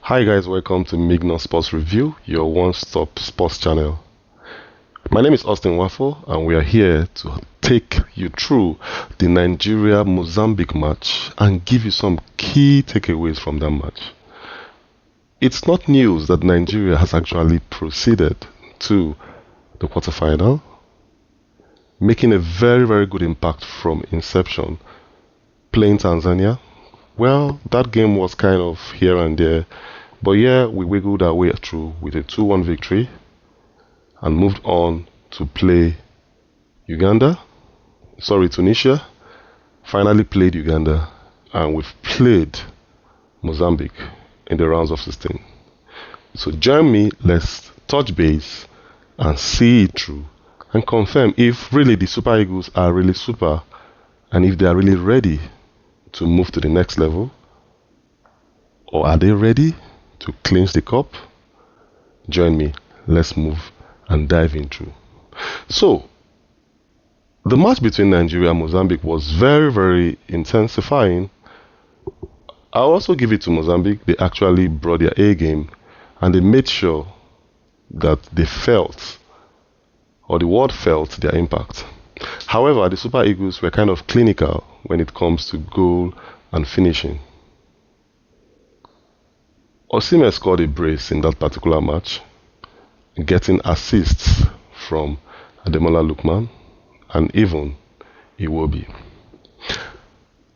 Hi guys, welcome to Mignon Sports Review, your one-stop sports channel. My name is Austin Waffle and we are here to take you through the Nigeria-Mozambique match and give you some key takeaways from that match. It's not news that Nigeria has actually proceeded to the quarterfinal, making a very good impact from inception, playing Tanzania. Well, that game was kind of here and there, but yeah, we wiggled our way through with a 2-1 victory and moved on to play Tunisia, finally played Uganda, and we've played Mozambique in the rounds of 16. So join me, let's touch base and see it through and confirm if really the Super Eagles are really super and if they are really ready to move to the next level, or are they ready to clinch the cup? Join me, let's move and dive into. So the match between Nigeria and Mozambique was very intensifying. I'll also give it to Mozambique. They actually brought their A game and they made sure that they felt, or the world felt, their impact. However, the Super Eagles were kind of clinical when it comes to goal and finishing. Osimhen scored a brace in that particular match, getting assists from Ademola Lookman and even Iwobi.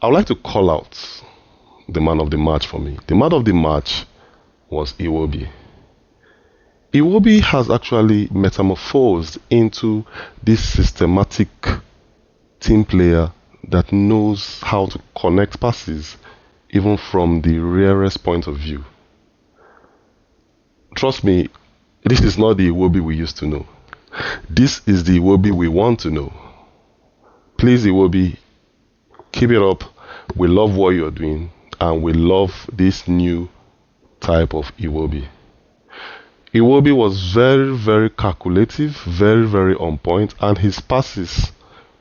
I would like to call out the man of the match for me. The man of the match was Iwobi. Iwobi has actually metamorphosed into this systematic team player that knows how to connect passes even from the rarest point of view. Trust me, this is not the Iwobi we used to know. This is the Iwobi we want to know. Please, Iwobi, keep it up. We love what you're doing and we love this new type of Iwobi. Iwobi was very calculative, very on point, and his passes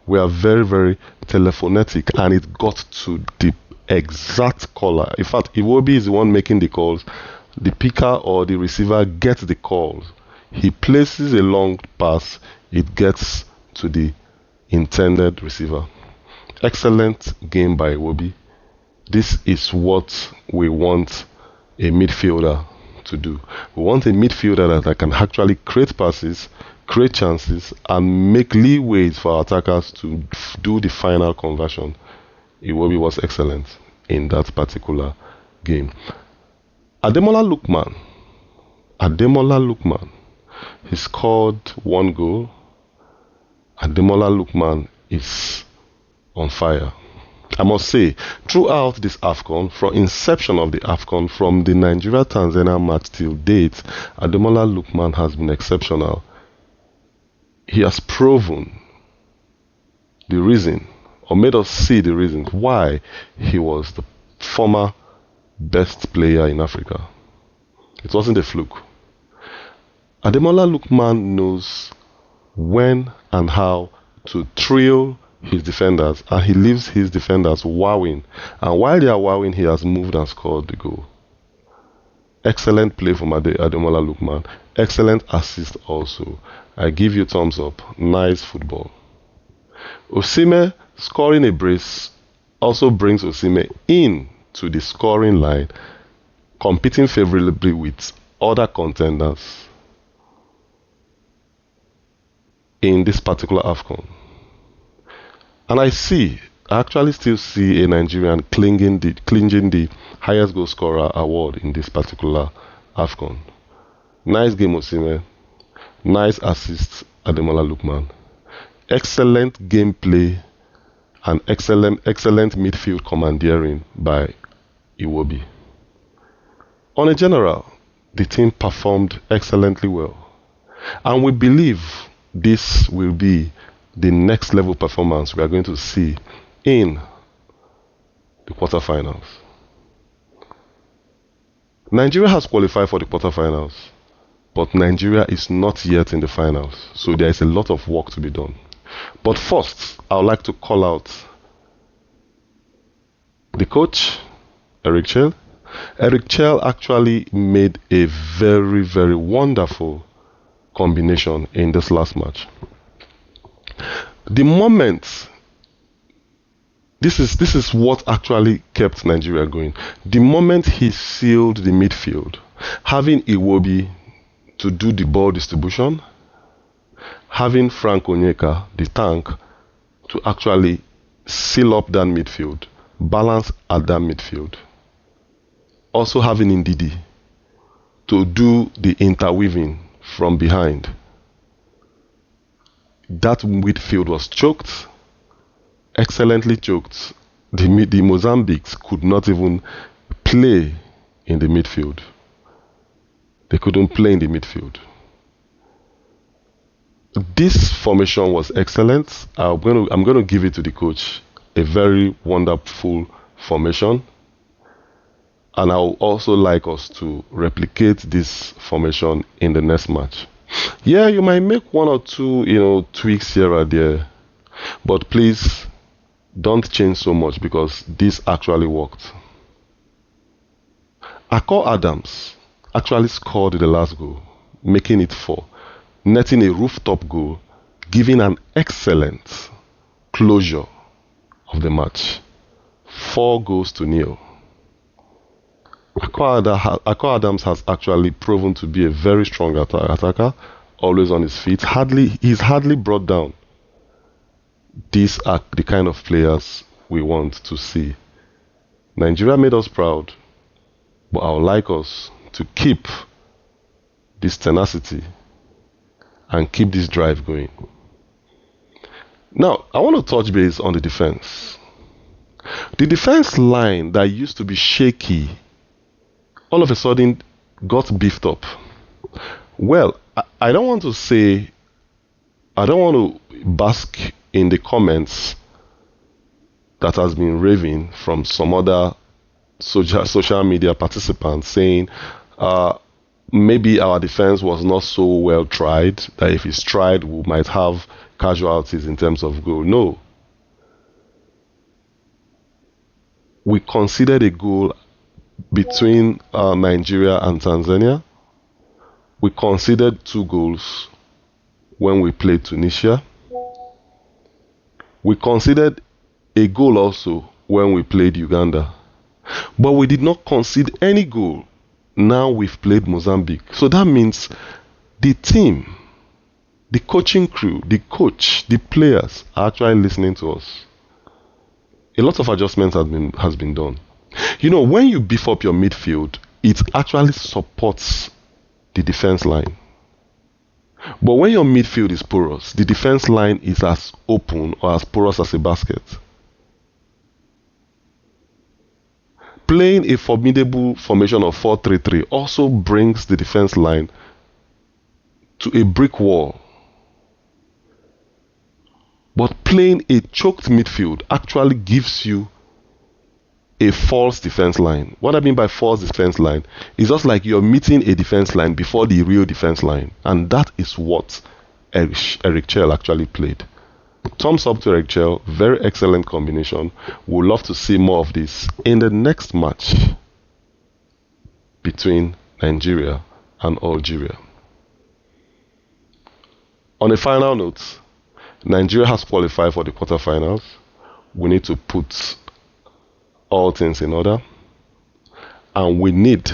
were very telephonetic, and it got to the exact caller. In fact, Iwobi is the one making the calls. The picker or the receiver gets the calls. He places a long pass, it gets to the intended receiver. Excellent game by Iwobi. This is what we want a midfielder to do. We want a midfielder that can actually create passes, create chances, and make leeways for our attackers to do the final conversion. Iwobi was excellent in that particular game. Ademola Lookman, he scored 1 goal. Ademola Lookman is on fire. I must say, throughout this AFCON, from inception of the AFCON, from the Nigeria-Tanzania match till date, Ademola Lookman has been exceptional. He has proven the reason, or made us see the reason why he was the former best player in Africa. It wasn't a fluke. Ademola Lookman knows when and how to thrill his defenders, and he leaves his defenders wowing, and while they are wowing, he has moved and scored the goal. Excellent play from Ademola Lookman. Excellent assist also. I give you thumbs up. Nice football. Osimhen scoring a brace also brings Osimhen in to the scoring line, competing favorably with other contenders in this particular AFCON. And I actually still see a Nigerian clinging the highest goal scorer award in this particular AFCON. Nice game, Osimhen. Nice assist, Ademola Lookman. Excellent gameplay and excellent midfield commandeering by Iwobi. On a general, the team performed excellently well, and we believe this will be the next level performance we are going to see in the quarterfinals. Nigeria has qualified for the quarterfinals, but Nigeria is not yet in the finals, so there is a lot of work to be done. But first, I would like to call out the coach, Eric Chell, Eric Chell actually made a very, very wonderful combination in this last match. The moment, this is what actually kept Nigeria going. The moment he sealed the midfield, having Iwobi to do the ball distribution, having Frank Onyeka, the tank, to actually seal up that midfield, balance at that midfield. Also having Ndidi to do the interweaving from behind. That midfield was choked, excellently choked. The Mozambiques could not even play in the midfield. They couldn't play in the midfield. This formation was excellent. I'm going to give it to the coach. A very wonderful formation. And I would also like us to replicate this formation in the next match. Yeah, you might make one or two, tweaks here or there. But please don't change so much because this actually worked. Akor Adams actually scored the last goal, making it 4, netting a rooftop goal, giving an excellent closure of the match. 4-0. Akor Adams has actually proven to be a very strong attacker, always on his feet. He's hardly brought down. These are the kind of players we want to see. Nigeria made us proud, but I would like us to keep this tenacity and keep this drive going. Now, I want to touch base on the defense. The defense line that used to be shaky all of a sudden got beefed up. Well, I don't want to bask in the comments that has been raving from some other social media participants saying maybe our defense was not so well tried, that if it's tried we might have casualties in terms of goal. No. We conceded a goal between Nigeria and Tanzania. We conceded 2 goals when we played Tunisia. We conceded a goal also when we played Uganda. But we did not concede any goal now we've played Mozambique. So that means the team, the coaching crew, the coach, the players are actually listening to us. A lot of adjustments has been done. When you beef up your midfield, it actually supports the defense line. But when your midfield is porous, the defense line is as open or as porous as a basket. Playing a formidable formation of 4-3-3 also brings the defense line to a brick wall. But playing a choked midfield actually gives you a false defense line. What I mean by false defense line is just like you're meeting a defense line before the real defense line. And that is what Eric Chell actually played. Thumbs up to Eric Chell. Very excellent combination. We'd love to see more of this in the next match between Nigeria and Algeria. On a final note, Nigeria has qualified for the quarterfinals. We need to put all things in order, and we need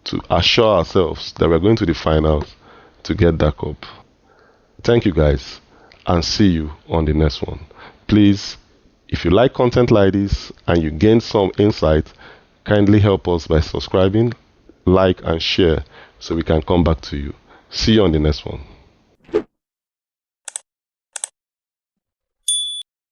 to assure ourselves that we're going to the finals to get that cup. Thank you guys, and see you on the next one. Please, if you like content like this and you gain some insight, kindly help us by subscribing, like and share so we can come back to you. See you on the next one.